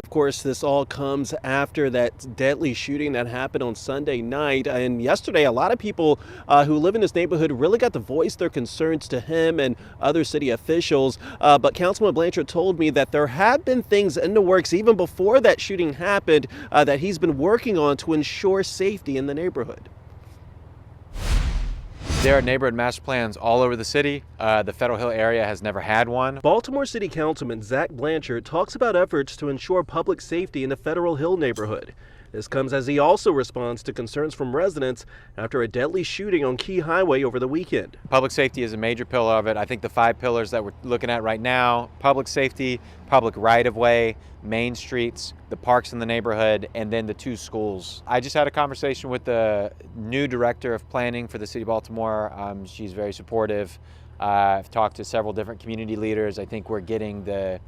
Of course, this all comes after that deadly shooting that happened on Sunday night. And yesterday, a lot of people who live in this neighborhood really got to voice their concerns to him and other city officials. But Councilman Blanchard told me that there have been things in the works even before that shooting happened that he's been working on to ensure safety in the neighborhood. There are neighborhood master plans all over the city. The Federal Hill area has never had one. Baltimore City Councilman Zac Blanchard talks about efforts to ensure public safety in the Federal Hill neighborhood. This comes as he also responds to concerns from residents after a deadly shooting on Key Highway over the weekend. Public safety is a major pillar of it. I think the 5 pillars that we're looking at right now: public safety, public right-of-way, main streets, the parks in the neighborhood, and then the 2 schools. I just had a conversation with the new director of planning for the city of Baltimore. She's very supportive. I've talked to several different community leaders. I think we're getting the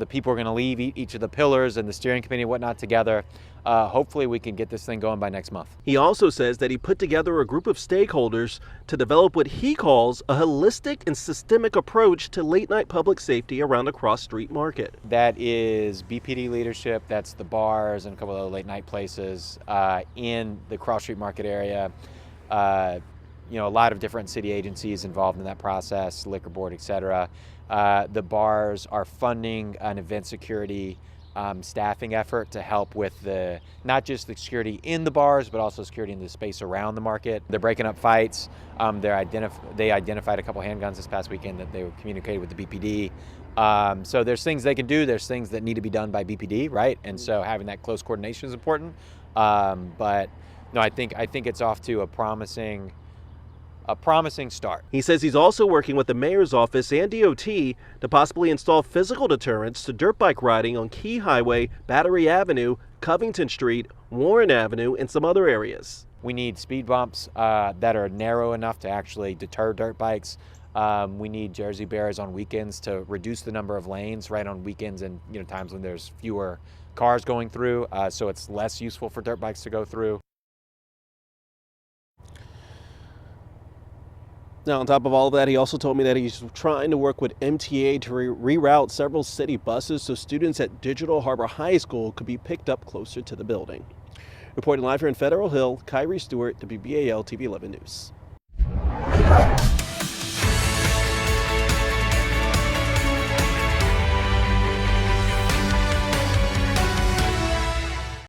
people who are going to leave each of the pillars and the steering committee and whatnot together. Hopefully we can get this thing going by next month. He also says that he put together a group of stakeholders to develop what he calls a holistic and systemic approach to late night public safety around the Cross Street Market. That is BPD leadership, that's the bars and a couple of other late night places in the Cross Street Market area. A lot of different city agencies involved in that process, liquor board, etc. The bars are funding an event security staffing effort to help with not just the security in the bars, but also security in the space around the market. They're breaking up fights. They identified a couple handguns this past weekend that they communicated with the BPD. So there's things they can do. There's things that need to be done by BPD, right? And so having that close coordination is important. But no, I think it's off to a promising start. He says he's also working with the mayor's office and DOT to possibly install physical deterrents to dirt bike riding on Key Highway, Battery Avenue, Covington Street, Warren Avenue, and some other areas. We need speed bumps that are narrow enough to actually deter dirt bikes. We need Jersey barriers on weekends to reduce the number of lanes right on weekends and times when there's fewer cars going through, so it's less useful for dirt bikes to go through. Now, on top of all of that, he also told me that he's trying to work with MTA to reroute several city buses so students at Digital Harbor High School could be picked up closer to the building. Reporting live here in Federal Hill, Kyrie Stewart, WBAL-TV 11 News.